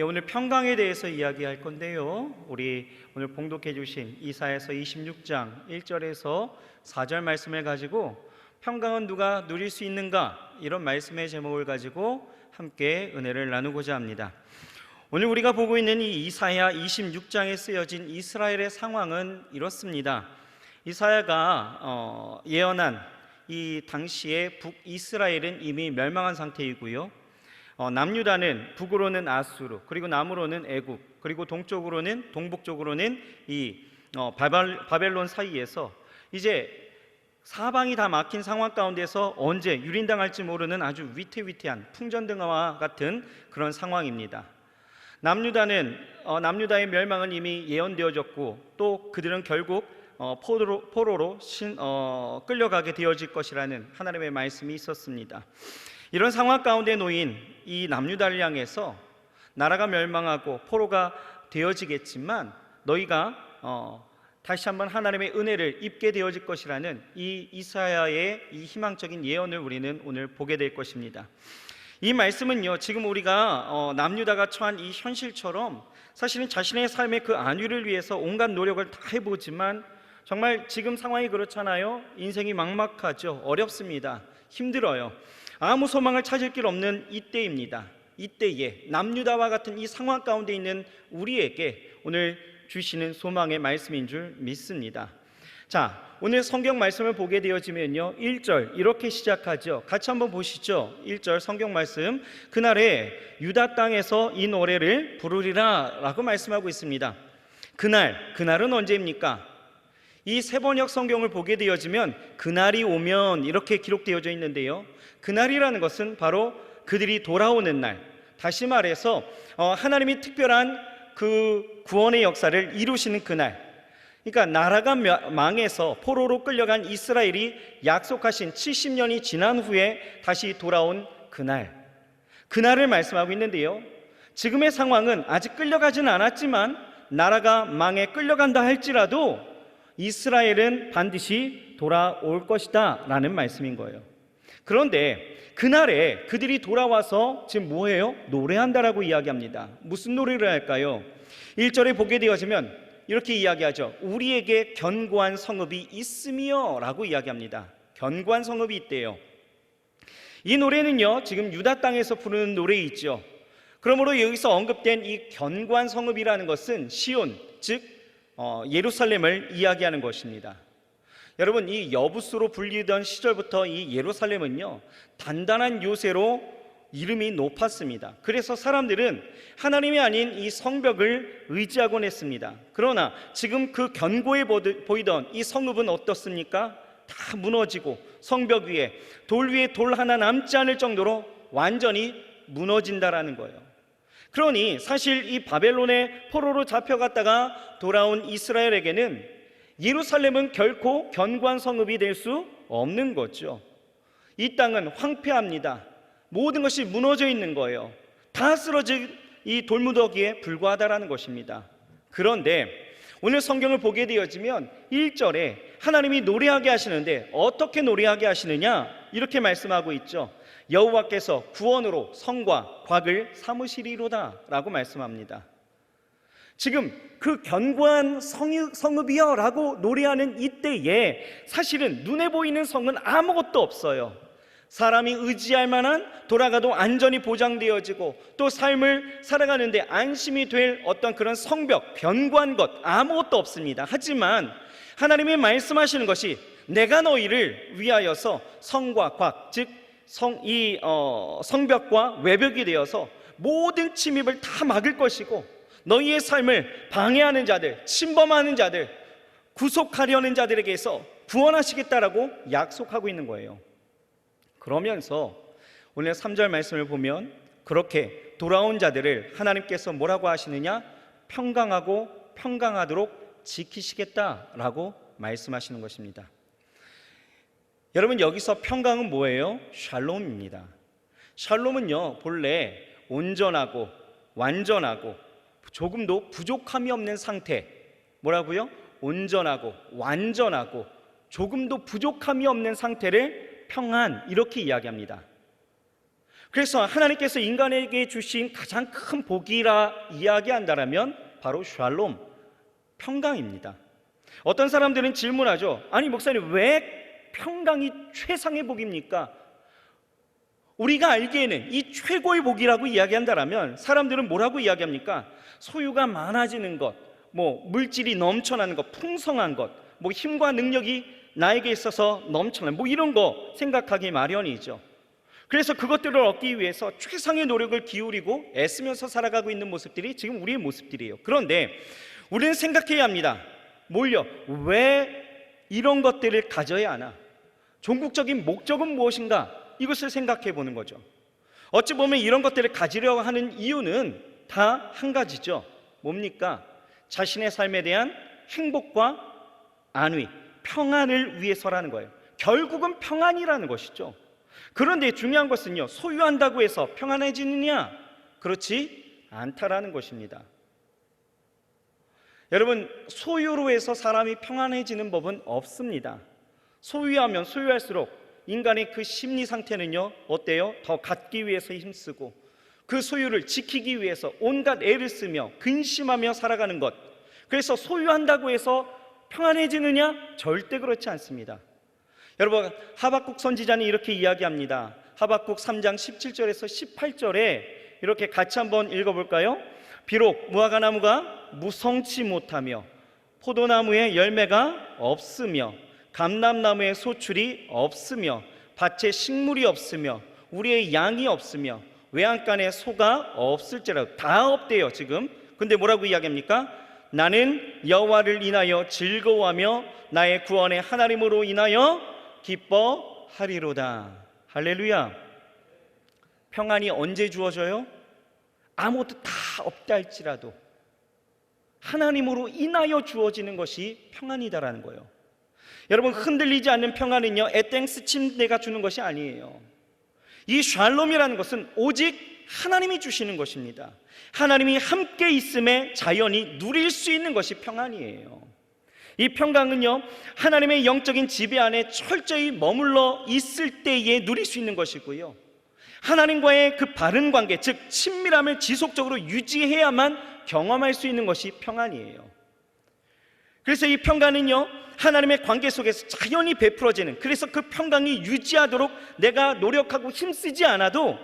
오늘 평강에 대해서 이야기할 건데요. 우리 오늘 봉독해 주신 이사야서 26장 1절에서 4절 말씀을 가지고 평강은 누가 누릴 수 있는가? 이런 말씀의 제목을 가지고 함께 은혜를 나누고자 합니다. 오늘 우리가 보고 있는 이 이사야 26장에 쓰여진 이스라엘의 상황은 이렇습니다. 이사야가 예언한 이 당시에 북이스라엘은 이미 멸망한 상태이고요. 남유다는 북으로는 아수르, 그리고 남으로는 애굽, 그리고 동북쪽으로는 이 바벨론 사이에서 이제 사방이 다 막힌 상황 가운데서 언제 유린당할지 모르는 아주 위태위태한 풍전등화와 같은 그런 상황입니다. 남유다의 멸망은 이미 예언되어졌고 또 그들은 결국 포로로 끌려가게 되어질 것이라는 하나님의 말씀이 있었습니다. 이런 상황 가운데 놓인 이 남유다를 향해서 나라가 멸망하고 포로가 되어지겠지만 너희가 다시 한번 하나님의 은혜를 입게 되어질 것이라는 이 이사야의 이 희망적인 예언을 우리는 오늘 보게 될 것입니다. 이 말씀은요, 지금 우리가 남유다가 처한 이 현실처럼 사실은 자신의 삶의 그 안위를 위해서 온갖 노력을 다 해보지만 정말 지금 상황이 그렇잖아요. 인생이 막막하죠. 어렵습니다. 힘들어요. 아무 소망을 찾을 길 없는 이때입니다. 이때에 남유다와 같은 이 상황 가운데 있는 우리에게 오늘 주시는 소망의 말씀인 줄 믿습니다. 자, 오늘 성경 말씀을 보게 되어지면요, 1절 이렇게 시작하죠. 같이 한번 보시죠. 1절 성경 말씀, 그날에 유다 땅에서 이 노래를 부르리라 라고 말씀하고 있습니다. 그날은 언제입니까? 이 세번역 성경을 보게 되어지면 그날이 오면 이렇게 기록되어져 있는데요, 그날이라는 것은 바로 그들이 돌아오는 날, 다시 말해서 하나님이 특별한 그 구원의 역사를 이루시는 그날, 그러니까 나라가 망해서 포로로 끌려간 이스라엘이 약속하신 70년이 지난 후에 다시 돌아온 그날을 말씀하고 있는데요, 지금의 상황은 아직 끌려가지는 않았지만 나라가 망해 끌려간다 할지라도 이스라엘은 반드시 돌아올 것이다 라는 말씀인 거예요. 그런데 그날에 그들이 돌아와서 지금 뭐해요? 노래한다라고 이야기합니다. 무슨 노래를 할까요? 1절에 보게 되어지면 이렇게 이야기하죠. 우리에게 견고한 성읍이 있으며 라고 이야기합니다. 견고한 성읍이 있대요. 이 노래는요, 지금 유다 땅에서 부르는 노래이죠. 그러므로 여기서 언급된 이 견고한 성읍이라는 것은 시온, 즉 예루살렘을 이야기하는 것입니다. 여러분, 이 여부수로 불리던 시절부터 이 예루살렘은요, 단단한 요새로 이름이 높았습니다. 그래서 사람들은 하나님이 아닌 이 성벽을 의지하곤 했습니다. 그러나 지금 그 견고해 보이던 이 성읍은 어떻습니까? 다 무너지고 성벽 위에 돌 하나 남지 않을 정도로 완전히 무너진다라는 거예요. 그러니 사실 이 바벨론의 포로로 잡혀갔다가 돌아온 이스라엘에게는 예루살렘은 결코 견고한 성읍이 될 수 없는 거죠. 이 땅은 황폐합니다. 모든 것이 무너져 있는 거예요. 다 쓰러진 이 돌무더기에 불과하다라는 것입니다. 그런데 오늘 성경을 보게 되어지면 1절에 하나님이 노래하게 하시는데 어떻게 노래하게 하시느냐? 이렇게 말씀하고 있죠. 여호와께서 구원으로 성과 곽을 삼으시리로다 라고 말씀합니다. 지금 그 견고한 성읍이여 라고 노래하는 이때에 사실은 눈에 보이는 성은 아무것도 없어요. 사람이 의지할 만한, 돌아가도 안전이 보장되어지고 또 삶을 살아가는데 안심이 될 어떤 그런 성벽, 견고한 것 아무것도 없습니다. 하지만 하나님이 말씀하시는 것이 내가 너희를 위하여서 성과 곽, 즉 성벽과 외벽이 되어서 모든 침입을 다 막을 것이고 너희의 삶을 방해하는 자들, 침범하는 자들, 구속하려는 자들에게서 구원하시겠다라고 약속하고 있는 거예요. 그러면서 오늘 3절 말씀을 보면 그렇게 돌아온 자들을 하나님께서 뭐라고 하시느냐? 평강하고 평강하도록 지키시겠다라고 말씀하시는 것입니다. 여러분, 여기서 평강은 뭐예요? 샬롬입니다. 샬롬은요, 본래 온전하고 완전하고 조금도 부족함이 없는 상태, 뭐라고요? 온전하고 완전하고 조금도 부족함이 없는 상태를 평안, 이렇게 이야기합니다. 그래서 하나님께서 인간에게 주신 가장 큰 복이라 이야기한다면 바로 샬롬, 평강입니다. 어떤 사람들은 질문하죠. 아니 목사님, 왜 평강이 최상의 복입니까? 우리가 알기에는 이 최고의 복이라고 이야기한다면 사람들은 뭐라고 이야기합니까? 소유가 많아지는 것, 물질이 넘쳐나는 것, 풍성한 것, 힘과 능력이 나에게 있어서 넘쳐나는 이런 거 생각하기 마련이죠. 그래서 그것들을 얻기 위해서 최상의 노력을 기울이고 애쓰면서 살아가고 있는 모습들이 지금 우리의 모습들이에요. 그런데 우리는 생각해야 합니다. 왜 이런 것들을 가져야 하나? 종국적인 목적은 무엇인가? 이것을 생각해 보는 거죠. 어찌 보면 이런 것들을 가지려고 하는 이유는 다 한 가지죠. 뭡니까? 자신의 삶에 대한 행복과 안위, 평안을 위해서라는 거예요. 결국은 평안이라는 것이죠. 그런데 중요한 것은요, 소유한다고 해서 평안해지느냐? 그렇지 않다라는 것입니다. 여러분, 소유로 해서 사람이 평안해지는 법은 없습니다. 소유하면 소유할수록 인간의 그 심리 상태는요, 어때요? 더 갖기 위해서 힘쓰고 그 소유를 지키기 위해서 온갖 애를 쓰며 근심하며 살아가는 것. 그래서 소유한다고 해서 평안해지느냐? 절대 그렇지 않습니다. 여러분, 하박국 선지자는 이렇게 이야기합니다. 하박국 3장 17절에서 18절에 이렇게 같이 한번 읽어볼까요? 비록 무화과나무가 무성치 못하며 포도나무에 열매가 없으며 감람나무에 소출이 없으며 밭에 식물이 없으며 우리의 양이 없으며 외양간에 소가 없을지라도, 다 없대요 지금. 근데 뭐라고 이야기합니까? 나는 여호와를 인하여 즐거워하며 나의 구원의 하나님으로 인하여 기뻐하리로다. 할렐루야. 평안이 언제 주어져요? 아무것도 다 없다 할지라도 하나님으로 인하여 주어지는 것이 평안이다라는 거예요. 여러분, 흔들리지 않는 평안은요, 에땡스 침대가 주는 것이 아니에요. 이 샬롬이라는 것은 오직 하나님이 주시는 것입니다. 하나님이 함께 있음에 자연이 누릴 수 있는 것이 평안이에요. 이 평강은요, 하나님의 영적인 지배 안에 철저히 머물러 있을 때에 누릴 수 있는 것이고요, 하나님과의 그 바른 관계, 즉 친밀함을 지속적으로 유지해야만 경험할 수 있는 것이 평안이에요. 그래서 이 평강은요, 하나님의 관계 속에서 자연히 베풀어지는, 그래서 그 평강이 유지하도록 내가 노력하고 힘쓰지 않아도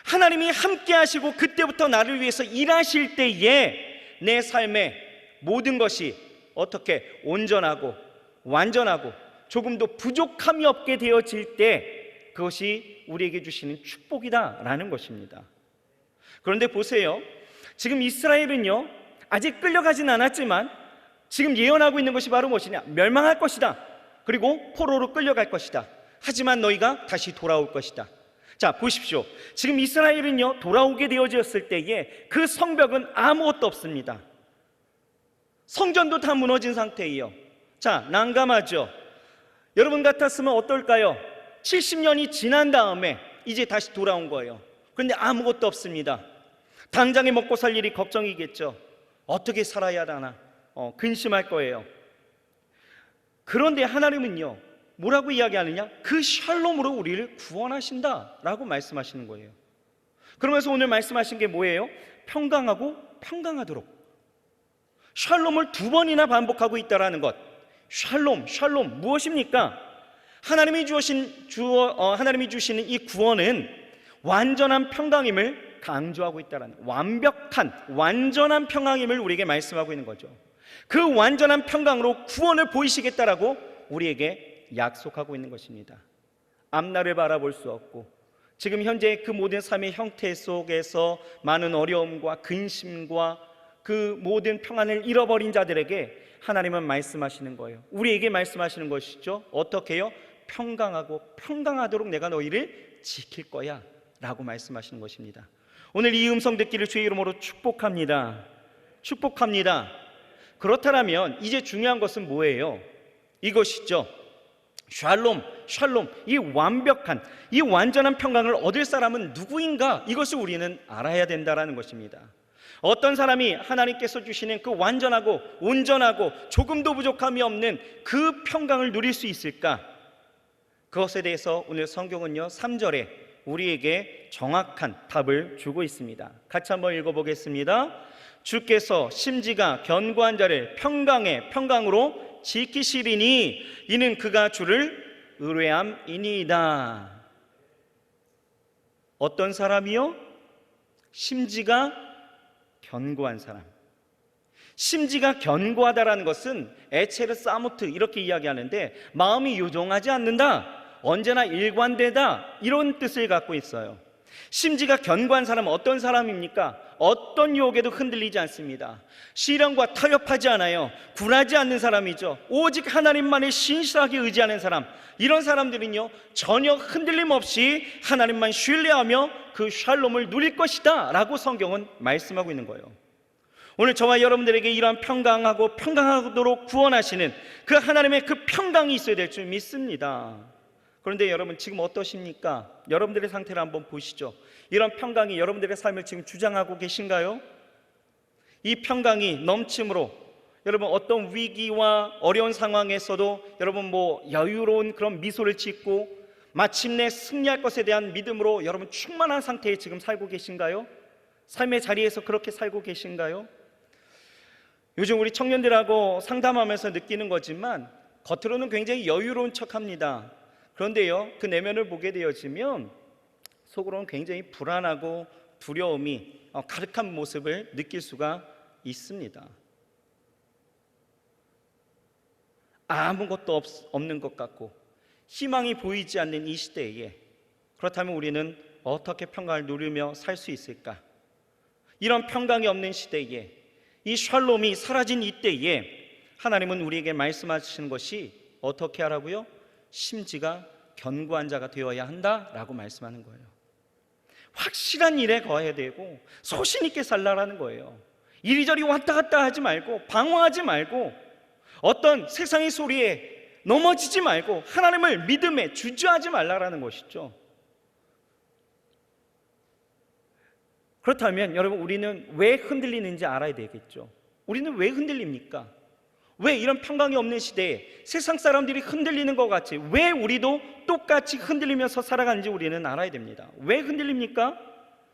하나님이 함께 하시고 그때부터 나를 위해서 일하실 때에 내 삶의 모든 것이 어떻게 온전하고 완전하고 조금도 부족함이 없게 되어질 때 그것이 우리에게 주시는 축복이다라는 것입니다. 그런데 보세요, 지금 이스라엘은요, 아직 끌려가진 않았지만 지금 예언하고 있는 것이 바로 무엇이냐? 멸망할 것이다. 그리고 포로로 끌려갈 것이다. 하지만 너희가 다시 돌아올 것이다. 자, 보십시오. 지금 이스라엘은요, 돌아오게 되어졌을 때에 그 성벽은 아무것도 없습니다. 성전도 다 무너진 상태예요. 자, 난감하죠. 여러분 같았으면 어떨까요? 70년이 지난 다음에 이제 다시 돌아온 거예요. 그런데 아무것도 없습니다. 당장에 먹고 살 일이 걱정이겠죠. 어떻게 살아야 하나 근심할 거예요. 그런데 하나님은요, 뭐라고 이야기하느냐? 그 샬롬으로 우리를 구원하신다라고 말씀하시는 거예요. 그러면서 오늘 말씀하신 게 뭐예요? 평강하고 평강하도록. 샬롬을 2번이나 반복하고 있다라는 것. 샬롬, 샬롬 무엇입니까? 하나님이 주시는 이 구원은 완전한 평강임을 강조하고 있다라는, 완벽한 완전한 평강임을 우리에게 말씀하고 있는 거죠. 그 완전한 평강으로 구원을 보이시겠다라고 우리에게 약속하고 있는 것입니다. 앞날을 바라볼 수 없고 지금 현재 그 모든 삶의 형태 속에서 많은 어려움과 근심과 그 모든 평안을 잃어버린 자들에게 하나님은 말씀하시는 거예요. 우리에게 말씀하시는 것이죠. 어떻게 해요? 평강하고 평강하도록 내가 너희를 지킬 거야 라고 말씀하시는 것입니다. 오늘 이 음성 듣기를 주의 이름으로 축복합니다. 축복합니다. 그렇다면 이제 중요한 것은 뭐예요? 이것이죠. 샬롬, 샬롬, 이 완벽한, 이 완전한 평강을 얻을 사람은 누구인가? 이것을 우리는 알아야 된다는 것입니다. 어떤 사람이 하나님께서 주시는 그 완전하고 온전하고 조금도 부족함이 없는 그 평강을 누릴 수 있을까? 그것에 대해서 오늘 성경은요 3절에 우리에게 정확한 답을 주고 있습니다. 같이 한번 읽어보겠습니다. 주께서 심지가 견고한 자를 평강으로 지키시리니 이는 그가 주를 의뢰함이니이다. 어떤 사람이요? 심지가 견고한 사람. 심지가 견고하다라는 것은 에체르 사무트 이렇게 이야기하는데 마음이 요동하지 않는다, 언제나 일관되다, 이런 뜻을 갖고 있어요. 심지가 견고한 사람은 어떤 사람입니까? 어떤 유혹에도 흔들리지 않습니다. 시련과 타협하지 않아요. 굴하지 않는 사람이죠. 오직 하나님만을 신실하게 의지하는 사람, 이런 사람들은요 전혀 흔들림 없이 하나님만 신뢰하며 그 샬롬을 누릴 것이다 라고 성경은 말씀하고 있는 거예요. 오늘 저와 여러분들에게 이러한 평강하도록 구원하시는 그 하나님의 그 평강이 있어야 될 줄 믿습니다. 그런데 여러분 지금 어떠십니까? 여러분들의 상태를 한번 보시죠. 이런 평강이 여러분들의 삶을 지금 주장하고 계신가요? 이 평강이 넘침으로 여러분 어떤 위기와 어려운 상황에서도 여러분 여유로운 그런 미소를 짓고 마침내 승리할 것에 대한 믿음으로 여러분 충만한 상태에 지금 살고 계신가요? 삶의 자리에서 그렇게 살고 계신가요? 요즘 우리 청년들하고 상담하면서 느끼는 거지만 겉으로는 굉장히 여유로운 척합니다. 그런데요 그 내면을 보게 되어지면 속으로는 굉장히 불안하고 두려움이 가득한 모습을 느낄 수가 있습니다. 아무것도 없는 것 같고 희망이 보이지 않는 이 시대에 그렇다면 우리는 어떻게 평강을 누리며 살 수 있을까? 이런 평강이 없는 시대에 이 샬롬이 사라진 이때에 하나님은 우리에게 말씀하시는 것이 어떻게 하라고요? 심지가 견고한 자가 되어야 한다라고 말씀하는 거예요. 확실한 일에 거해야 되고 소신 있게 살라라는 거예요. 이리저리 왔다 갔다 하지 말고 방황하지 말고 어떤 세상의 소리에 넘어지지 말고 하나님을 믿음에 주저하지 말라라는 것이죠. 그렇다면 여러분 우리는 왜 흔들리는지 알아야 되겠죠. 우리는 왜 흔들립니까? 왜 이런 평강이 없는 시대에 세상 사람들이 흔들리는 것 같이 왜 우리도 똑같이 흔들리면서 살아가는지 우리는 알아야 됩니다. 왜 흔들립니까?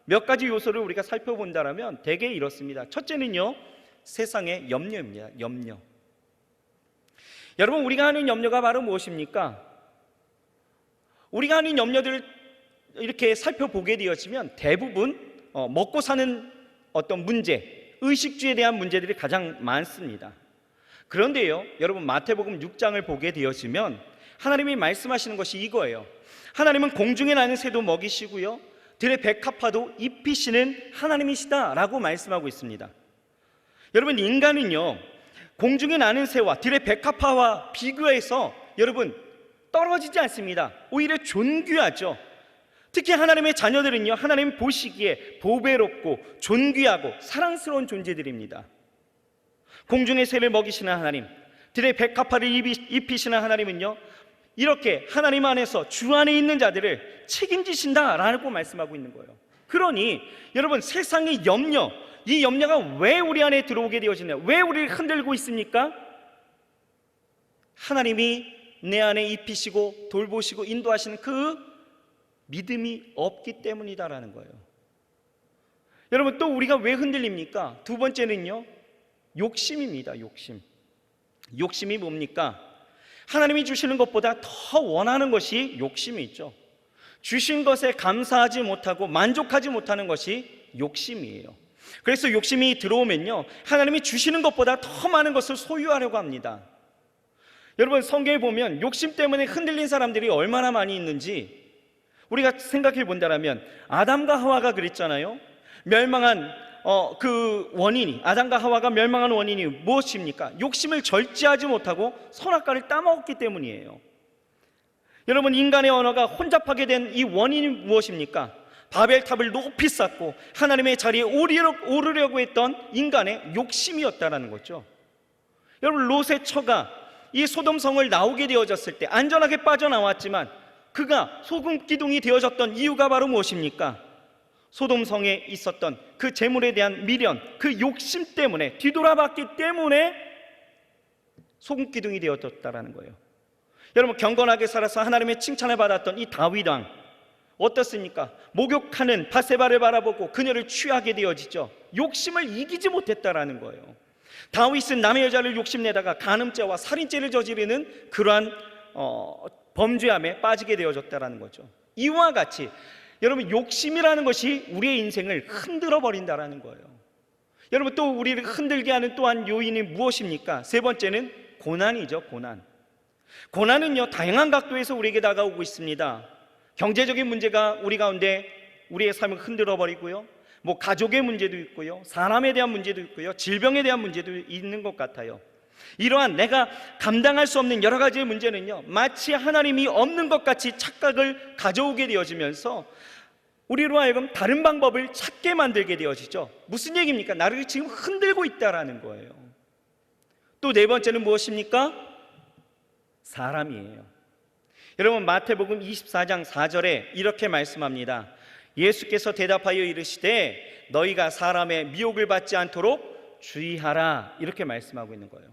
몇 가지 요소를 우리가 살펴본다면 대개 이렇습니다. 첫째는요 세상의 염려입니다. 염려. 여러분 우리가 하는 염려가 바로 무엇입니까? 우리가 하는 염려들을 이렇게 살펴보게 되어지면 대부분 먹고 사는 어떤 문제, 의식주에 대한 문제들이 가장 많습니다. 그런데요 여러분 마태복음 6장을 보게 되어지면 하나님이 말씀하시는 것이 이거예요. 하나님은 공중에 나는 새도 먹이시고요 들의 백합화도 입히시는 하나님이시다 라고 말씀하고 있습니다. 여러분 인간은요 공중에 나는 새와 들의 백합화와 비교해서 여러분 떨어지지 않습니다. 오히려 존귀하죠. 특히 하나님의 자녀들은요 하나님 보시기에 보배롭고 존귀하고 사랑스러운 존재들입니다. 공중의 새를 먹이시는 하나님, 들의 백합화를 입히시는 하나님은요 이렇게 하나님 안에서 주 안에 있는 자들을 책임지신다라고 말씀하고 있는 거예요. 그러니 여러분 세상의 염려, 이 염려가 왜 우리 안에 들어오게 되어지냐, 왜 우리를 흔들고 있습니까? 하나님이 내 안에 입히시고 돌보시고 인도하시는 그 믿음이 없기 때문이다라는 거예요. 여러분 또 우리가 왜 흔들립니까? 두 번째는요 욕심입니다. 욕심이 뭡니까? 하나님이 주시는 것보다 더 원하는 것이 욕심이 있죠. 주신 것에 감사하지 못하고 만족하지 못하는 것이 욕심이에요. 그래서 욕심이 들어오면요 하나님이 주시는 것보다 더 많은 것을 소유하려고 합니다. 여러분 성경에 보면 욕심 때문에 흔들린 사람들이 얼마나 많이 있는지 우리가 생각해 본다면 아담과 하와가 그랬잖아요. 멸망한 그 원인이, 아담과 하와가 멸망한 원인이 무엇입니까? 욕심을 절제하지 못하고 선악과를 따먹었기 때문이에요. 여러분 인간의 언어가 혼잡하게 된 이 원인이 무엇입니까? 바벨탑을 높이 쌓고 하나님의 자리에 오르려고 했던 인간의 욕심이었다는 거죠. 여러분 롯의 처가 이 소돔성을 나오게 되어졌을 때 안전하게 빠져나왔지만 그가 소금 기둥이 되어졌던 이유가 바로 무엇입니까? 소돔성에 있었던 그 재물에 대한 미련, 그 욕심 때문에 뒤돌아봤기 때문에 소금 기둥이 되어졌다라는 거예요. 여러분 경건하게 살아서 하나님의 칭찬을 받았던 이 다윗 왕 어떻습니까? 목욕하는 바세바를 바라보고 그녀를 취하게 되어지죠. 욕심을 이기지 못했다라는 거예요. 다윗은 남의 여자를 욕심내다가 간음죄와 살인죄를 저지르는 그러한 범죄함에 빠지게 되어졌다라는 거죠. 이와 같이 여러분, 욕심이라는 것이 우리의 인생을 흔들어 버린다라는 거예요. 여러분, 또 우리를 흔들게 하는 또한 요인이 무엇입니까? 세 번째는 고난이죠. 고난은요, 다양한 각도에서 우리에게 다가오고 있습니다. 경제적인 문제가 우리 가운데 우리의 삶을 흔들어 버리고요, 가족의 문제도 있고요, 사람에 대한 문제도 있고요, 질병에 대한 문제도 있는 것 같아요. 이러한 내가 감당할 수 없는 여러 가지의 문제는요, 마치 하나님이 없는 것 같이 착각을 가져오게 되어지면서 우리로 하여금 다른 방법을 찾게 만들게 되어지죠. 무슨 얘기입니까? 나를 지금 흔들고 있다라는 거예요. 또 네 번째는 무엇입니까? 사람이에요. 여러분, 마태복음 24장 4절에 이렇게 말씀합니다. 예수께서 대답하여 이르시되 너희가 사람의 미혹을 받지 않도록 주의하라, 이렇게 말씀하고 있는 거예요.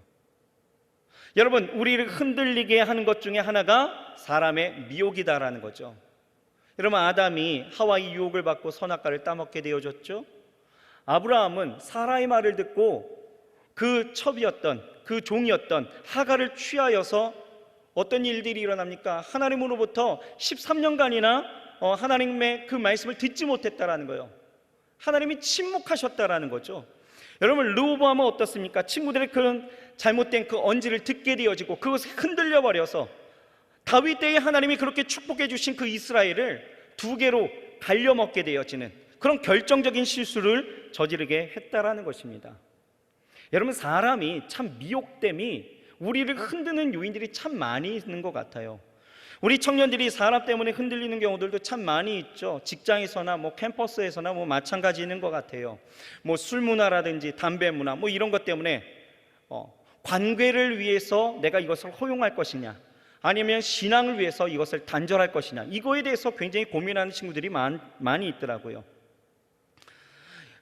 여러분, 우리를 흔들리게 하는 것 중에 하나가 사람의 미혹이다라는 거죠. 여러분, 아담이 하와의 유혹을 받고 선악과를 따먹게 되어졌죠. 아브라함은 사라의 말을 듣고 그 첩이었던, 그 종이었던 하갈을 취하여서 어떤 일들이 일어납니까? 하나님으로부터 13년간이나 하나님의 그 말씀을 듣지 못했다라는 거예요. 하나님이 침묵하셨다라는 거죠. 여러분, 르호보암은 어떻습니까? 친구들의 그런 잘못된 그 언지를 듣게 되어지고 그것에 흔들려 버려서 다윗 때에 하나님이 그렇게 축복해 주신 그 이스라엘을 두 개로 갈려먹게 되어지는 그런 결정적인 실수를 저지르게 했다라는 것입니다. 여러분, 사람이 참 미혹됨이 우리를 흔드는 요인들이 참 많이 있는 것 같아요. 우리 청년들이 사람 때문에 흔들리는 경우들도 참 많이 있죠. 직장에서나 캠퍼스에서나 마찬가지인 것 같아요. 술 문화라든지 담배 문화 이런 것 때문에 관계를 위해서 내가 이것을 허용할 것이냐, 아니면 신앙을 위해서 이것을 단절할 것이냐, 이거에 대해서 굉장히 고민하는 친구들이 많이 있더라고요.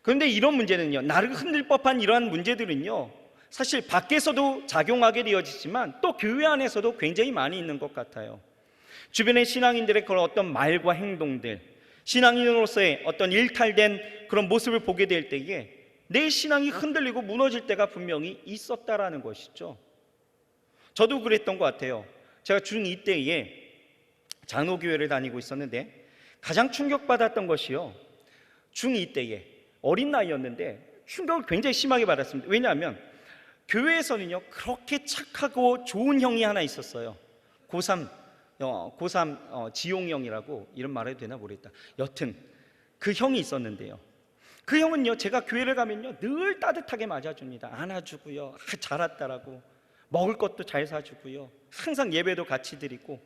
그런데 이런 문제는요, 나를 흔들 법한 이러한 문제들은요, 사실 밖에서도 작용하게 되어지지만 또 교회 안에서도 굉장히 많이 있는 것 같아요. 주변의 신앙인들의 그런 어떤 말과 행동들, 신앙인으로서의 어떤 일탈된 그런 모습을 보게 될 때에 내 신앙이 흔들리고 무너질 때가 분명히 있었다라는 것이죠. 저도 그랬던 것 같아요. 제가 중2 때에 장로교회를 다니고 있었는데 가장 충격받았던 것이요, 중2 때에 어린 나이였는데 충격을 굉장히 심하게 받았습니다. 왜냐하면 교회에서는요, 그렇게 착하고 좋은 형이 하나 있었어요. 고3 지용 형이라고, 이런 말 해도 되나 모르겠다. 여튼 그 형이 있었는데요, 그 형은요, 제가 교회를 가면요 늘 따뜻하게 맞아줍니다. 안아주고요, 잘 왔다라고, 먹을 것도 잘 사주고요, 항상 예배도 같이 드리고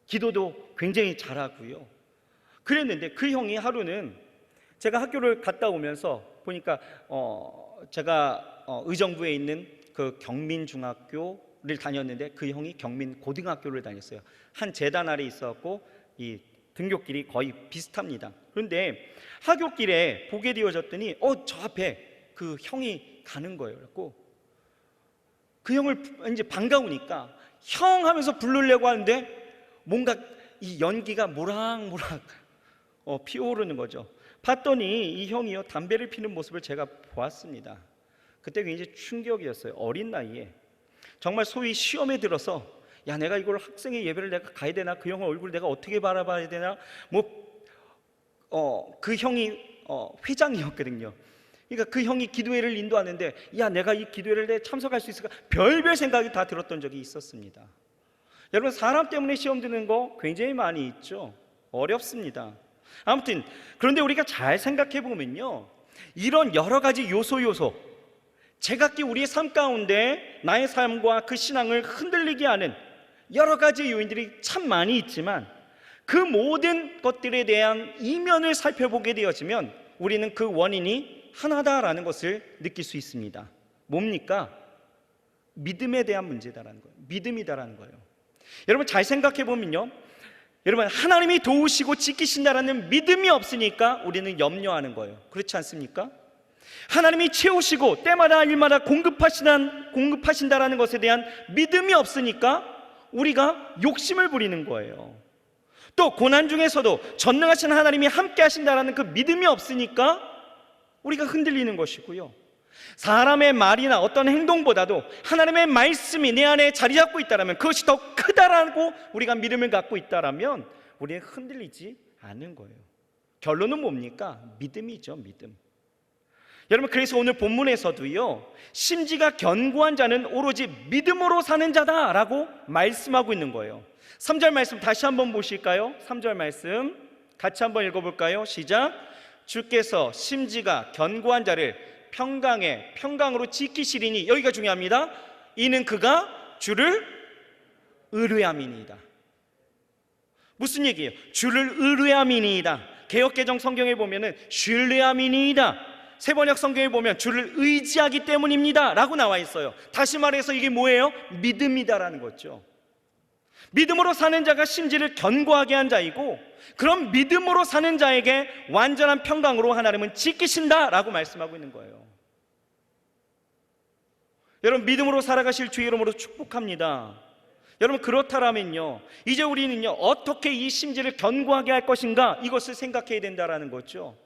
기도도 굉장히 잘하고요. 그랬는데 그 형이 하루는 제가 학교를 갔다 오면서 보니까 제가 의정부에 있는 그 경민중학교를 다녔는데 그 형이 경민고등학교를 다녔어요. 한 재단 아래 있었고 이 등굣길이 거의 비슷합니다. 그런데 하굣길에 보게 되어졌더니 저 앞에 그 형이 가는 거예요. 그래서 그 형을 이제 반가우니까 형 하면서 부르려고 하는데 뭔가 이 연기가 모락모락 피어오르는 거죠. 봤더니 이 형이요, 담배를 피는 모습을 제가 보았습니다. 그때 굉장히 충격이었어요. 어린 나이에 정말 소위 시험에 들어서 야, 내가 이걸 학생의 예배를 내가 가야 되나, 그 형 얼굴 내가 어떻게 바라봐야 되나, 그 형이 회장이었거든요. 그러니까 그 형이 기도회를 인도하는데 야, 내가 이 기도회를 참석할 수 있을까, 별별 생각이 다 들었던 적이 있었습니다. 여러분, 사람 때문에 시험 드는 거 굉장히 많이 있죠. 어렵습니다. 아무튼 그런데 우리가 잘 생각해 보면요, 이런 여러 가지 요소 제각기 우리의 삶 가운데 나의 삶과 그 신앙을 흔들리게 하는 여러 가지 요인들이 참 많이 있지만 그 모든 것들에 대한 이면을 살펴보게 되어지면 우리는 그 원인이 하나다라는 것을 느낄 수 있습니다. 뭡니까? 믿음에 대한 문제다라는 거예요. 믿음이다라는 거예요. 여러분, 잘 생각해 보면요, 여러분, 하나님이 도우시고 지키신다라는 믿음이 없으니까 우리는 염려하는 거예요. 그렇지 않습니까? 하나님이 채우시고 때마다 일마다 공급하신다라는 것에 대한 믿음이 없으니까 우리가 욕심을 부리는 거예요. 또 고난 중에서도 전능하신 하나님이 함께 하신다라는 그 믿음이 없으니까 우리가 흔들리는 것이고요, 사람의 말이나 어떤 행동보다도 하나님의 말씀이 내 안에 자리 잡고 있다면, 그것이 더 크다라고 우리가 믿음을 갖고 있다면 우리는 흔들리지 않는 거예요. 결론은 뭡니까? 믿음이죠, 믿음. 여러분, 그래서 오늘 본문에서도요, 심지가 견고한 자는 오로지 믿음으로 사는 자다라고 말씀하고 있는 거예요. 3절 말씀 다시 한번 보실까요? 3절 말씀 같이 한번 읽어볼까요? 시작. 주께서 심지가 견고한 자를 평강으로 지키시리니, 여기가 중요합니다. 이는 그가 주를 의뢰함이니이다. 무슨 얘기예요? 주를 의뢰함이니이다. 개역개정 성경에 보면은 신뢰함이니이다. 세번역 성경에 보면 주를 의지하기 때문입니다 라고 나와 있어요. 다시 말해서 이게 뭐예요? 믿음이다라는 거죠. 믿음으로 사는 자가 심지를 견고하게 한 자이고, 그런 믿음으로 사는 자에게 완전한 평강으로 하나님은 지키신다라고 말씀하고 있는 거예요. 여러분, 믿음으로 살아가실 주의 이름으로 축복합니다. 여러분, 그렇다면요, 이제 우리는요, 어떻게 이 심지를 견고하게 할 것인가, 이것을 생각해야 된다라는 거죠.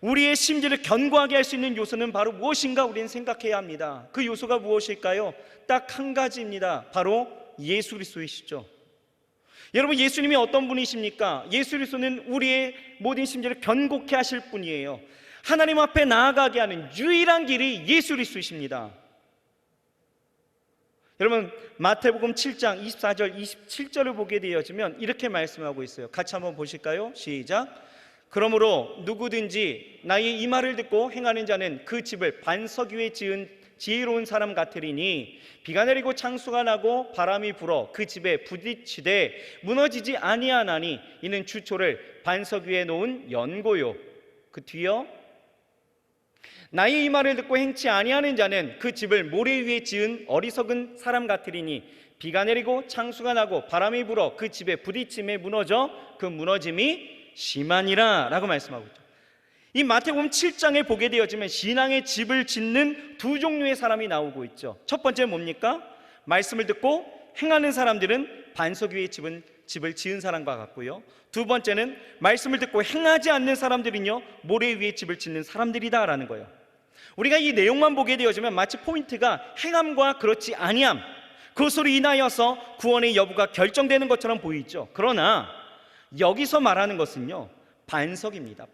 우리의 심지를 견고하게 할 수 있는 요소는 바로 무엇인가 우리는 생각해야 합니다. 그 요소가 무엇일까요? 딱 한 가지입니다. 바로 예수 그리스도이시죠. 여러분, 예수님이 어떤 분이십니까? 예수 그리스도는 우리의 모든 심지를 견고케 하실 분이에요. 하나님 앞에 나아가게 하는 유일한 길이 예수 그리스도이십니다. 여러분, 마태복음 7장 24절 27절을 보게 되어지면 이렇게 말씀하고 있어요. 같이 한번 보실까요? 시작. 그러므로 누구든지 나의 이 말을 듣고 행하는 자는 그 집을 반석 위에 지은 지혜로운 사람 같으리니, 비가 내리고 창수가 나고 바람이 불어 그 집에 부딪히되 무너지지 아니하나니, 이는 주초를 반석 위에 놓은 연고요. 그 뒤요. 나의 이 말을 듣고 행치 아니하는 자는 그 집을 모래 위에 지은 어리석은 사람 같으리니, 비가 내리고 창수가 나고 바람이 불어 그 집에 부딪힘에 무너져 그 무너짐이 심하니라 라고 말씀하고 있죠. 이 마태복음 7장에 보게 되어지면 신앙의 집을 짓는 두 종류의 사람이 나오고 있죠. 첫 번째는 뭡니까? 말씀을 듣고 행하는 사람들은 반석 위에 집을 지은 사람과 같고요, 두 번째는 말씀을 듣고 행하지 않는 사람들은요, 모래 위에 집을 짓는 사람들이다라는 거예요. 우리가 이 내용만 보게 되어지면 마치 포인트가 행함과 그렇지 아니함, 그것으로 인하여서 구원의 여부가 결정되는 것처럼 보이죠. 그러나 여기서 말하는 것은요, 반석입니다.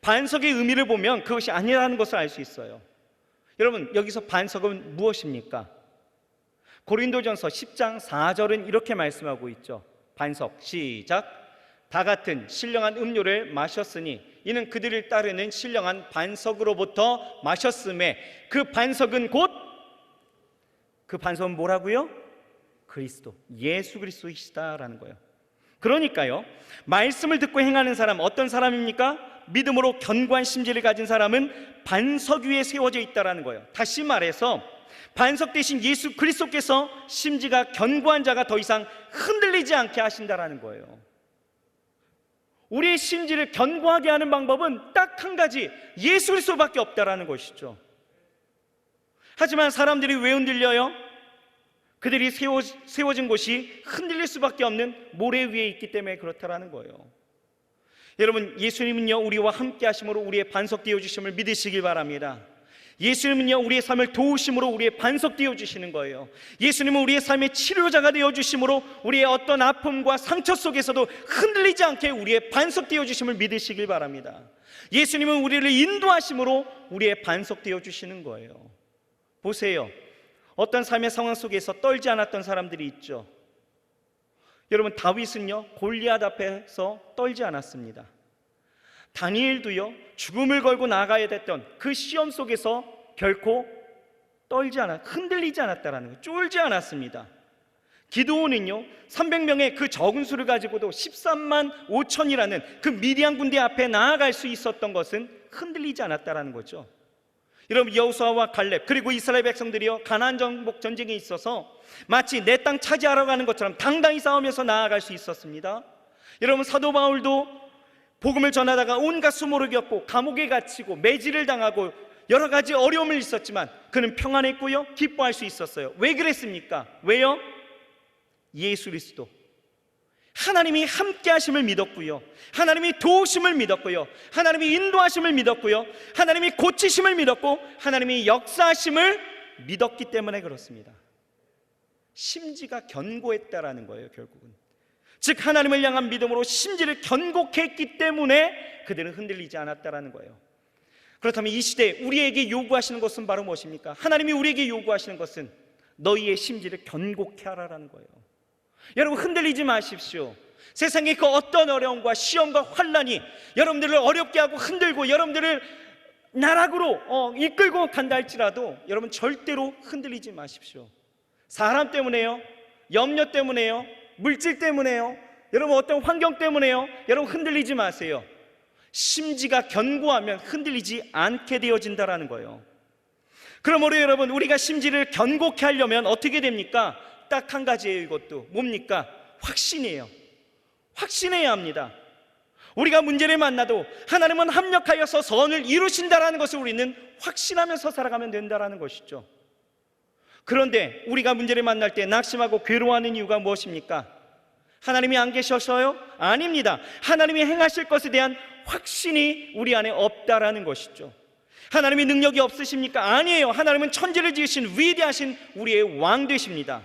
반석의 의미를 보면 그것이 아니라는 것을 알 수 있어요. 여러분, 여기서 반석은 무엇입니까? 고린도전서 10장 4절은 이렇게 말씀하고 있죠. 반석, 시작. 다 같은 신령한 음료를 마셨으니 이는 그들을 따르는 신령한 반석으로부터 마셨음에, 그 반석은 뭐라고요? 그리스도, 예수 그리스도이시다라는 거예요. 그러니까요, 말씀을 듣고 행하는 사람, 어떤 사람입니까? 믿음으로 견고한 심지를 가진 사람은 반석 위에 세워져 있다라는 거예요. 다시 말해서 반석 대신 예수 그리스도께서 심지가 견고한 자가 더 이상 흔들리지 않게 하신다라는 거예요. 우리의 심지를 견고하게 하는 방법은 딱 한 가지, 예수 그리스도밖에 없다라는 것이죠. 하지만 사람들이 왜 흔들려요? 그들이 세워진 곳이 흔들릴 수밖에 없는 모래 위에 있기 때문에 그렇다라는 거예요. 여러분, 예수님은요, 우리와 함께 하심으로 우리의 반석 되어 주심을 믿으시길 바랍니다. 예수님은요, 우리의 삶을 도우심으로 우리의 반석 되어 주시는 거예요. 예수님은 우리의 삶의 치료자가 되어 주심으로 우리의 어떤 아픔과 상처 속에서도 흔들리지 않게 우리의 반석 되어 주심을 믿으시길 바랍니다. 예수님은 우리를 인도하심으로 우리의 반석 되어 주시는 거예요. 보세요, 어떤 삶의 상황 속에서 떨지 않았던 사람들이 있죠. 여러분, 다윗은요, 골리앗 앞에서 떨지 않았습니다. 다니엘도요, 죽음을 걸고 나가야 됐던 그 시험 속에서 결코 흔들리지 않았다라는 거예요. 쫄지 않았습니다. 기드온은요, 300명의 그 적은 수를 가지고도 13만 5천이라는 그 미디안 군대 앞에 나아갈 수 있었던 것은 흔들리지 않았다라는 거죠. 여러분, 여호수아와 갈렙 그리고 이스라엘 백성들이요, 가나안 정복 전쟁에 있어서 마치 내 땅 차지하러 가는 것처럼 당당히 싸우면서 나아갈 수 있었습니다. 여러분, 사도 바울도 복음을 전하다가 온갖 수모를 겪고 감옥에 갇히고 매질을 당하고 여러 가지 어려움을 있었지만 그는 평안했고요, 기뻐할 수 있었어요. 왜 그랬습니까? 왜요? 예수 그리스도, 하나님이 함께 하심을 믿었고요, 하나님이 도우심을 믿었고요, 하나님이 인도하심을 믿었고요, 하나님이 고치심을 믿었고, 하나님이 역사하심을 믿었기 때문에 그렇습니다. 심지가 견고했다라는 거예요. 결국은 즉 하나님을 향한 믿음으로 심지를 견고케 했기 때문에 그들은 흔들리지 않았다라는 거예요. 그렇다면 이 시대에 우리에게 요구하시는 것은 바로 무엇입니까? 하나님이 우리에게 요구하시는 것은 너희의 심지를 견고케 하라라는 거예요. 여러분, 흔들리지 마십시오. 세상의 그 어떤 어려움과 시험과 환난이 여러분들을 어렵게 하고 흔들고 여러분들을 나락으로 이끌고 간다 할지라도 여러분 절대로 흔들리지 마십시오. 사람 때문에요, 염려 때문에요, 물질 때문에요, 여러분 어떤 환경 때문에요, 여러분 흔들리지 마세요. 심지가 견고하면 흔들리지 않게 되어진다라는 거예요. 그러므로 여러분, 우리가 심지를 견고케 하려면 어떻게 됩니까? 딱 한 가지예요. 이것도 뭡니까? 확신이에요. 확신해야 합니다. 우리가 문제를 만나도 하나님은 합력하여서 선을 이루신다라는 것을 우리는 확신하면서 살아가면 된다라는 것이죠. 그런데 우리가 문제를 만날 때 낙심하고 괴로워하는 이유가 무엇입니까? 하나님이 안 계셔서요? 아닙니다. 하나님이 행하실 것에 대한 확신이 우리 안에 없다라는 것이죠. 하나님이 능력이 없으십니까? 아니에요. 하나님은 천지를 지으신 위대하신 우리의 왕 되십니다.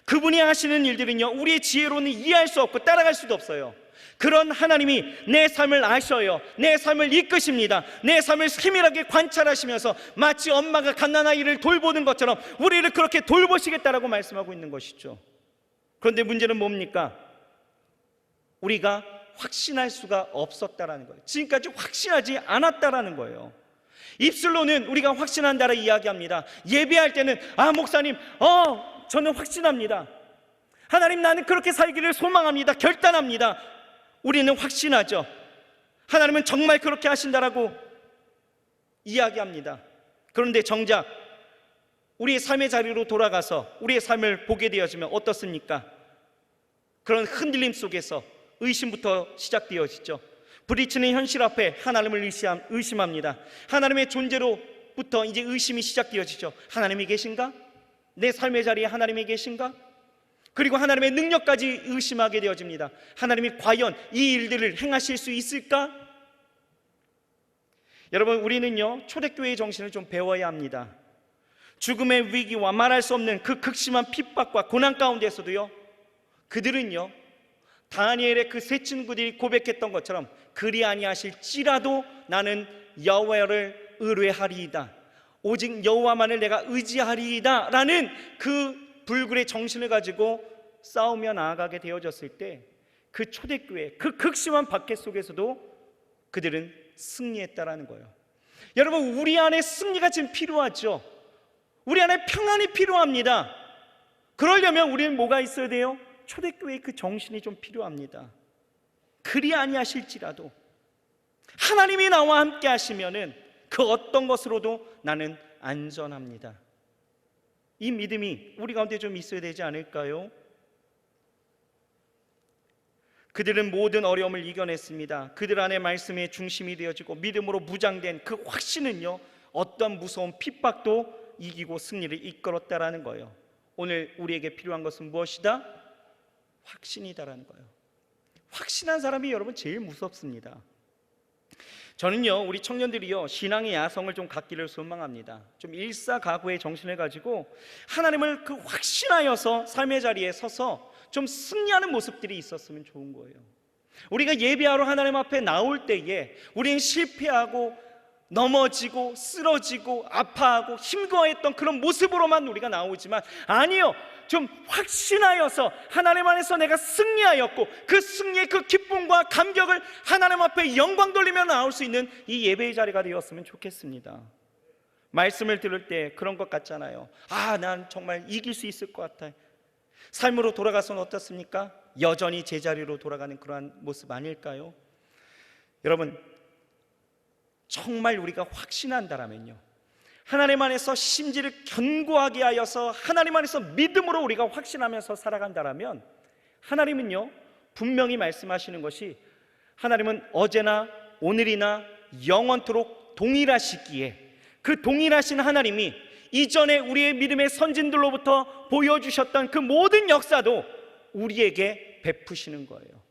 그분이 하시는 일들은요, 우리의 지혜로는 이해할 수 없고 따라갈 수도 없어요. 그런 하나님이 내 삶을 아셔요. 내 삶을 이끄십니다. 내 삶을 세밀하게 관찰하시면서 마치 엄마가 갓난아이를 돌보는 것처럼 우리를 그렇게 돌보시겠다라고 말씀하고 있는 것이죠. 그런데 문제는 뭡니까? 우리가 확신할 수가 없었다라는 거예요. 지금까지 확신하지 않았다라는 거예요. 입술로는 우리가 확신한다라 이야기합니다. 예배할 때는 목사님 저는 확신합니다. 하나님, 나는 그렇게 살기를 소망합니다. 결단합니다. 우리는 확신하죠. 하나님은 정말 그렇게 하신다라고 이야기합니다. 그런데 정작 우리의 삶의 자리로 돌아가서 우리의 삶을 보게 되어지면 어떻습니까? 그런 흔들림 속에서 의심부터 시작되어지죠. 부딪히는 현실 앞에 하나님을 의심합니다. 하나님의 존재로부터 이제 의심이 시작되어지죠. 하나님이 계신가? 내 삶의 자리에 하나님이 계신가? 그리고 하나님의 능력까지 의심하게 되어집니다. 하나님이 과연 이 일들을 행하실 수 있을까? 여러분, 우리는요 초대교회의 정신을 좀 배워야 합니다. 죽음의 위기와 말할 수 없는 그 극심한 핍박과 고난 가운데서도요, 그들은요 다니엘의 그 세 친구들이 고백했던 것처럼 그리 아니하실지라도 나는 여호와를 의뢰하리이다, 오직 여호와만을 내가 의지하리이다 라는 그 불굴의 정신을 가지고 싸우며 나아가게 되어졌을 때 그 초대교회 그 극심한 박해 속에서도 그들은 승리했다라는 거예요. 여러분, 우리 안에 승리가 지금 필요하죠. 우리 안에 평안이 필요합니다. 그러려면 우리는 뭐가 있어야 돼요? 초대교회의 그 정신이 좀 필요합니다. 그리 아니하실지라도 하나님이 나와 함께 하시면은 그 어떤 것으로도 나는 안전합니다. 이 믿음이 우리 가운데 좀 있어야 되지 않을까요? 그들은 모든 어려움을 이겨냈습니다. 그들 안에 말씀의 중심이 되어지고 믿음으로 무장된 그 확신은요, 어떤 무서운 핍박도 이기고 승리를 이끌었다라는 거예요. 오늘 우리에게 필요한 것은 무엇이다? 확신이다라는 거예요. 확신한 사람이 여러분 제일 무섭습니다. 저는요 우리 청년들이요 신앙의 야성을 좀 갖기를 소망합니다. 좀 일사각오의 정신을 가지고 하나님을 그 확신하여서 삶의 자리에 서서 좀 승리하는 모습들이 있었으면 좋은 거예요. 우리가 예배하러 하나님 앞에 나올 때에 우리는 실패하고 넘어지고 쓰러지고 아파하고 힘겨워했던 그런 모습으로만 우리가 나오지만, 아니요, 좀 확신하여서 하나님 안에서 내가 승리하였고 그 승리의 그 기쁨과 감격을 하나님 앞에 영광 돌리며 나올 수 있는 이 예배의 자리가 되었으면 좋겠습니다. 말씀을 들을 때 그런 것 같잖아요. 난 정말 이길 수 있을 것 같아. 삶으로 돌아가서는 어떻습니까? 여전히 제자리로 돌아가는 그러한 모습 아닐까요? 여러분, 정말 우리가 확신한다라면요, 하나님 안에서 심지를 견고하게 하여서 하나님 안에서 믿음으로 우리가 확신하면서 살아간다라면, 하나님은요 분명히 말씀하시는 것이, 하나님은 어제나 오늘이나 영원토록 동일하시기에 그 동일하신 하나님이 이전에 우리의 믿음의 선진들로부터 보여주셨던 그 모든 역사도 우리에게 베푸시는 거예요.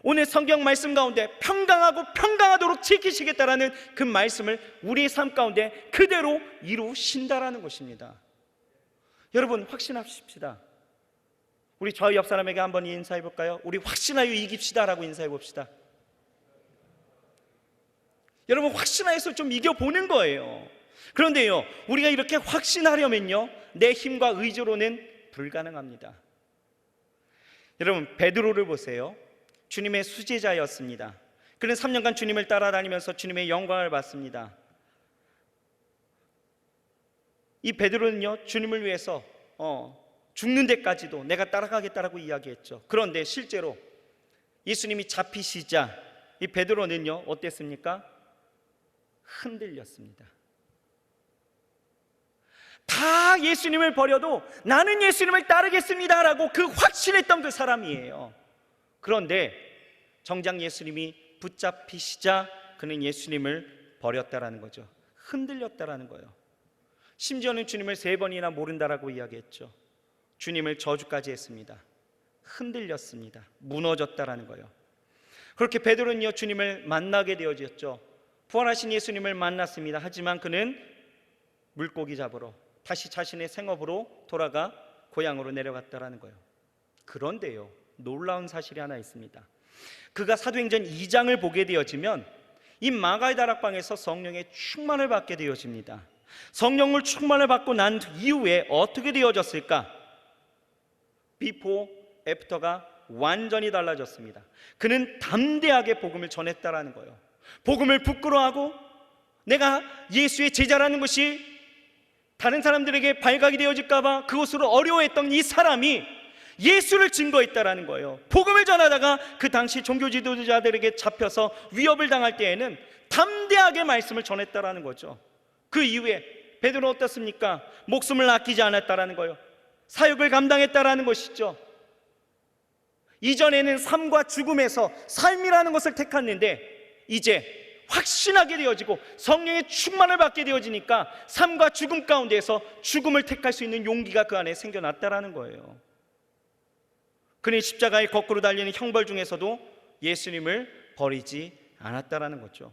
오늘 성경 말씀 가운데 평강하고 평강하도록 지키시겠다라는 그 말씀을 우리의 삶 가운데 그대로 이루신다라는 것입니다. 여러분, 확신하십시다. 우리 좌우 옆 사람에게 한번 인사해 볼까요? 우리 확신하여 이깁시다라고 인사해 봅시다. 여러분, 확신하여서 좀 이겨보는 거예요. 그런데요, 우리가 이렇게 확신하려면요, 내 힘과 의지로는 불가능합니다. 여러분, 베드로를 보세요. 주님의 수제자였습니다. 그는 3년간 주님을 따라다니면서 주님의 영광을 봤습니다. 이 베드로는요, 주님을 위해서 죽는 데까지도 내가 따라가겠다라고 이야기했죠. 그런데 실제로 예수님이 잡히시자 이 베드로는요, 어땠습니까? 흔들렸습니다. 다 예수님을 버려도 나는 예수님을 따르겠습니다라고 그 확신했던 그 사람이에요. 그런데 정작 예수님이 붙잡히시자 그는 예수님을 버렸다라는 거죠. 흔들렸다라는 거예요. 심지어는 주님을 3번이나 모른다라고 이야기했죠. 주님을 저주까지 했습니다. 흔들렸습니다. 무너졌다라는 거예요. 그렇게 베드로는요, 주님을 만나게 되어졌죠. 부활하신 예수님을 만났습니다. 하지만 그는 물고기 잡으러 다시 자신의 생업으로 돌아가 고향으로 내려갔다라는 거예요. 그런데요, 놀라운 사실이 하나 있습니다. 그가 사도행전 2장을 보게 되어지면 이 마가의 다락방에서 성령의 충만을 받게 되어집니다. 성령을 충만을 받고 난 이후에 어떻게 되어졌을까? 비포, 애프터가 완전히 달라졌습니다. 그는 담대하게 복음을 전했다라는 거예요. 복음을 부끄러워하고 내가 예수의 제자라는 것이 다른 사람들에게 발각이 되어질까 봐 그것으로 어려워했던 이 사람이 예수를 증거했다라는 거예요. 복음을 전하다가 그 당시 종교 지도자들에게 잡혀서 위협을 당할 때에는 담대하게 말씀을 전했다라는 거죠. 그 이후에 베드로는 어떻습니까? 목숨을 아끼지 않았다라는 거예요. 사역을 감당했다라는 것이죠. 이전에는 삶과 죽음에서 삶이라는 것을 택했는데 이제 확신하게 되어지고 성령의 충만을 받게 되어지니까 삶과 죽음 가운데에서 죽음을 택할 수 있는 용기가 그 안에 생겨났다라는 거예요. 그는 십자가에 거꾸로 달리는 형벌 중에서도 예수님을 버리지 않았다라는 거죠.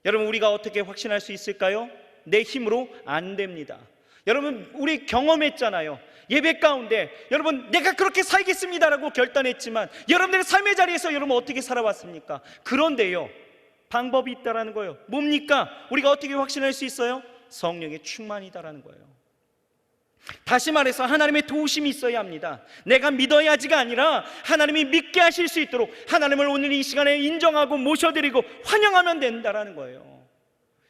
여러분, 우리가 어떻게 확신할 수 있을까요? 내 힘으로 안 됩니다. 여러분, 우리 경험했잖아요. 예배 가운데 여러분, 내가 그렇게 살겠습니다라고 결단했지만 여러분들의 삶의 자리에서 여러분 어떻게 살아왔습니까? 그런데요, 방법이 있다라는 거예요. 뭡니까? 우리가 어떻게 확신할 수 있어요? 성령의 충만이다라는 거예요. 다시 말해서 하나님의 도우심이 있어야 합니다. 내가 믿어야지가 아니라 하나님이 믿게 하실 수 있도록 하나님을 오늘 이 시간에 인정하고 모셔드리고 환영하면 된다라는 거예요.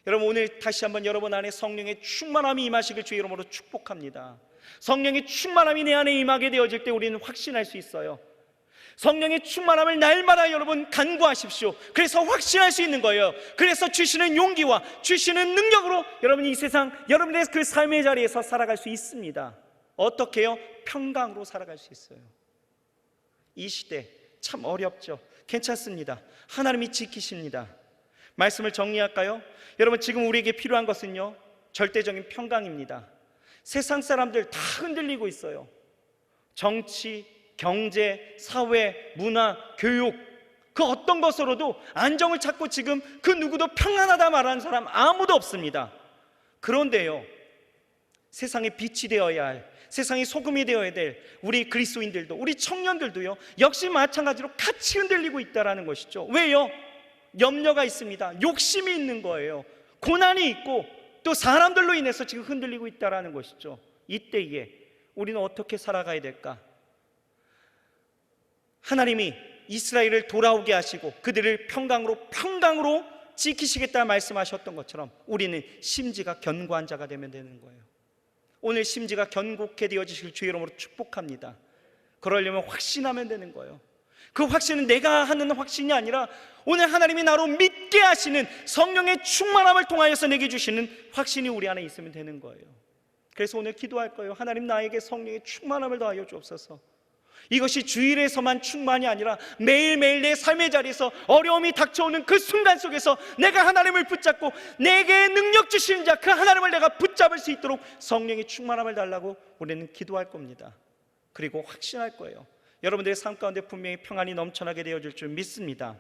여러분, 오늘 다시 한번 여러분 안에 성령의 충만함이 임하시길 주의 이름으로 축복합니다. 성령의 충만함이 내 안에 임하게 되어질 때 우리는 확신할 수 있어요. 성령의 충만함을 날마다 여러분 간구하십시오. 그래서 확신할 수 있는 거예요. 그래서 주시는 용기와 주시는 능력으로 여러분이 이 세상 여러분의 그 삶의 자리에서 살아갈 수 있습니다. 어떻게 해요? 평강으로 살아갈 수 있어요. 이 시대 참 어렵죠. 괜찮습니다. 하나님이 지키십니다. 말씀을 정리할까요? 여러분, 지금 우리에게 필요한 것은요, 절대적인 평강입니다. 세상 사람들 다 흔들리고 있어요. 정치, 경제, 사회, 문화, 교육, 그 어떤 것으로도 안정을 찾고 지금 그 누구도 평안하다 말하는 사람 아무도 없습니다. 그런데요, 세상에 빛이 되어야 할, 세상에 소금이 되어야 될 우리 그리스도인들도, 우리 청년들도요, 역시 마찬가지로 같이 흔들리고 있다는 것이죠. 왜요? 염려가 있습니다. 욕심이 있는 거예요. 고난이 있고 또 사람들로 인해서 지금 흔들리고 있다는 것이죠. 이때에 우리는 어떻게 살아가야 될까? 하나님이 이스라엘을 돌아오게 하시고 그들을 평강으로 지키시겠다 말씀하셨던 것처럼 우리는 심지가 견고한 자가 되면 되는 거예요. 오늘 심지가 견고케 되어지실 주의 이름으로 축복합니다. 그러려면 확신하면 되는 거예요. 그 확신은 내가 하는 확신이 아니라 오늘 하나님이 나로 믿게 하시는 성령의 충만함을 통하여서 내게 주시는 확신이 우리 안에 있으면 되는 거예요. 그래서 오늘 기도할 거예요. 하나님, 나에게 성령의 충만함을 더하여 주옵소서. 이것이 주일에서만 충만이 아니라 매일매일 내 삶의 자리에서 어려움이 닥쳐오는 그 순간 속에서 내가 하나님을 붙잡고 내게 능력 주시는 자 그 하나님을 내가 붙잡을 수 있도록 성령의 충만함을 달라고 우리는 기도할 겁니다. 그리고 확신할 거예요. 여러분들의 삶 가운데 분명히 평안이 넘쳐나게 되어질 줄 믿습니다.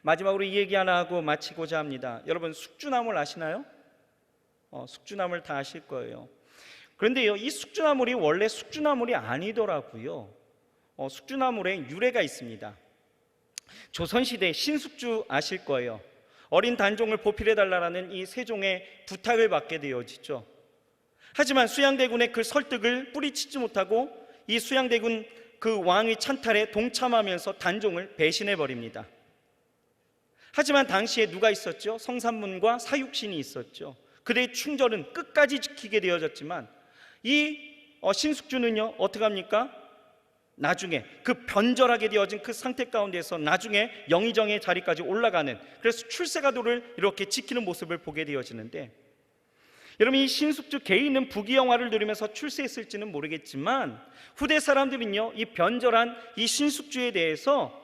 마지막으로 이 얘기 하나 하고 마치고자 합니다. 여러분, 숙주나물 아시나요? 숙주나물 다 아실 거예요. 그런데요, 이 숙주나물이 원래 숙주나물이 아니더라고요. 숙주나물에 유래가 있습니다. 조선시대 신숙주 아실 거예요. 어린 단종을 보필해달라는 이 세종의 부탁을 받게 되어지죠. 하지만 수양대군의 그 설득을 뿌리치지 못하고 이 수양대군 그 왕의 찬탈에 동참하면서 단종을 배신해버립니다. 하지만 당시에 누가 있었죠? 성산문과 사육신이 있었죠. 그들의 충절은 끝까지 지키게 되어졌지만 이 신숙주는요, 어떻게 합니까? 나중에 그 변절하게 되어진 그 상태 가운데서 나중에 영의정의 자리까지 올라가는, 그래서 출세가도를 이렇게 지키는 모습을 보게 되어지는데, 여러분, 이 신숙주 개인은 부귀영화를 누리면서 출세했을지는 모르겠지만 후대 사람들은요, 이 변절한 이 신숙주에 대해서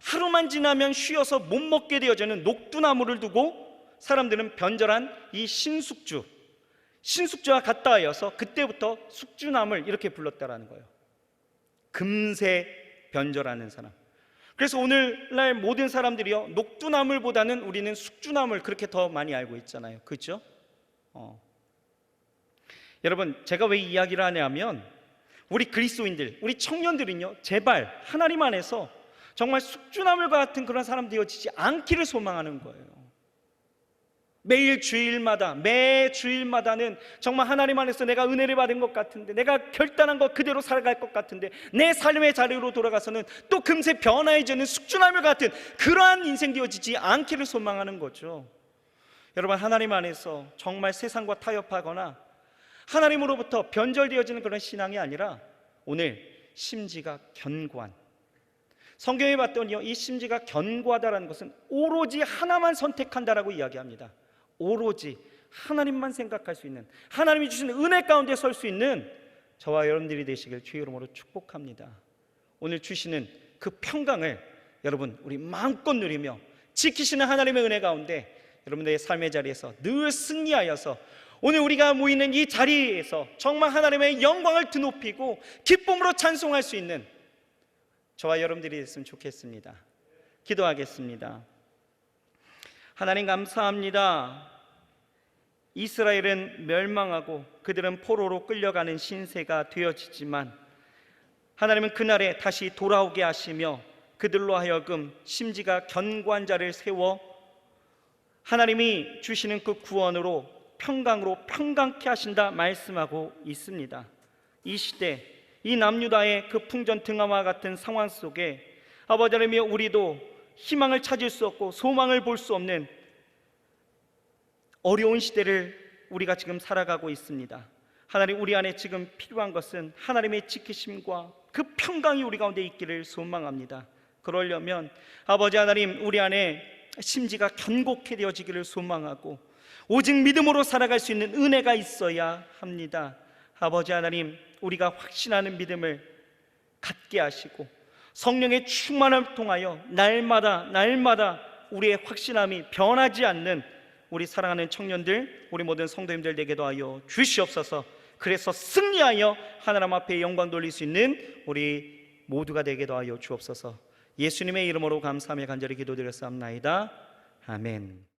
하루만 지나면 쉬어서 못 먹게 되어지는 녹두나무를 두고 사람들은 변절한 이 신숙주와 같다 하여서 그때부터 숙주나물 이렇게 불렀다라는 거예요. 금세 변절하는 사람. 그래서 오늘날 모든 사람들이요, 녹두나물보다는 우리는 숙주나물 그렇게 더 많이 알고 있잖아요. 그렇죠? 여러분, 제가 왜 이 이야기를 하냐면 우리 그리스도인들, 우리 청년들은요, 제발 하나님 안에서 정말 숙주나물과 같은 그런 사람 되어지지 않기를 소망하는 거예요. 매일 주일마다, 매 주일마다는 정말 하나님 안에서 내가 은혜를 받은 것 같은데, 내가 결단한 것 그대로 살아갈 것 같은데, 내 삶의 자리로 돌아가서는 또 금세 변화해지는 숙주나물 같은 그러한 인생 되어지지 않기를 소망하는 거죠. 여러분, 하나님 안에서 정말 세상과 타협하거나 하나님으로부터 변절되어지는 그런 신앙이 아니라 오늘 심지가 견고한, 성경에 봤더니요, 이 심지가 견고하다라는 것은 오로지 하나만 선택한다라고 이야기합니다. 오로지 하나님만 생각할 수 있는, 하나님이 주시는 은혜 가운데 설 수 있는 저와 여러분들이 되시길 주의 이름으로 축복합니다. 오늘 주시는 그 평강을 여러분 우리 마음껏 누리며 지키시는 하나님의 은혜 가운데 여러분들의 삶의 자리에서 늘 승리하여서 오늘 우리가 모이는 이 자리에서 정말 하나님의 영광을 드높이고 기쁨으로 찬송할 수 있는 저와 여러분들이 됐으면 좋겠습니다. 기도하겠습니다. 하나님, 감사합니다. 이스라엘은 멸망하고 그들은 포로로 끌려가는 신세가 되어지지만 하나님은 그날에 다시 돌아오게 하시며 그들로 하여금 심지가 견고한 자를 세워 하나님이 주시는 그 구원으로 평강으로 평강케 하신다 말씀하고 있습니다. 이 시대, 이 남유다의 그 풍전등화와 같은 상황 속에 아버지 하나님이여, 우리도 희망을 찾을 수 없고 소망을 볼 수 없는 어려운 시대를 우리가 지금 살아가고 있습니다. 하나님, 우리 안에 지금 필요한 것은 하나님의 지키심과 그 평강이 우리 가운데 있기를 소망합니다. 그러려면 아버지 하나님, 우리 안에 심지가 견고케 되어지기를 소망하고 오직 믿음으로 살아갈 수 있는 은혜가 있어야 합니다. 아버지 하나님, 우리가 확신하는 믿음을 갖게 하시고 성령의 충만을 통하여 날마다 우리의 확신함이 변하지 않는 우리 사랑하는 청년들, 우리 모든 성도님들 되게도 하여 주시옵소서. 그래서 승리하여 하나님 앞에 영광 돌릴 수 있는 우리 모두가 되게도 하여 주옵소서. 예수님의 이름으로 감사하며 간절히 기도드렸사옵나이다. 아멘.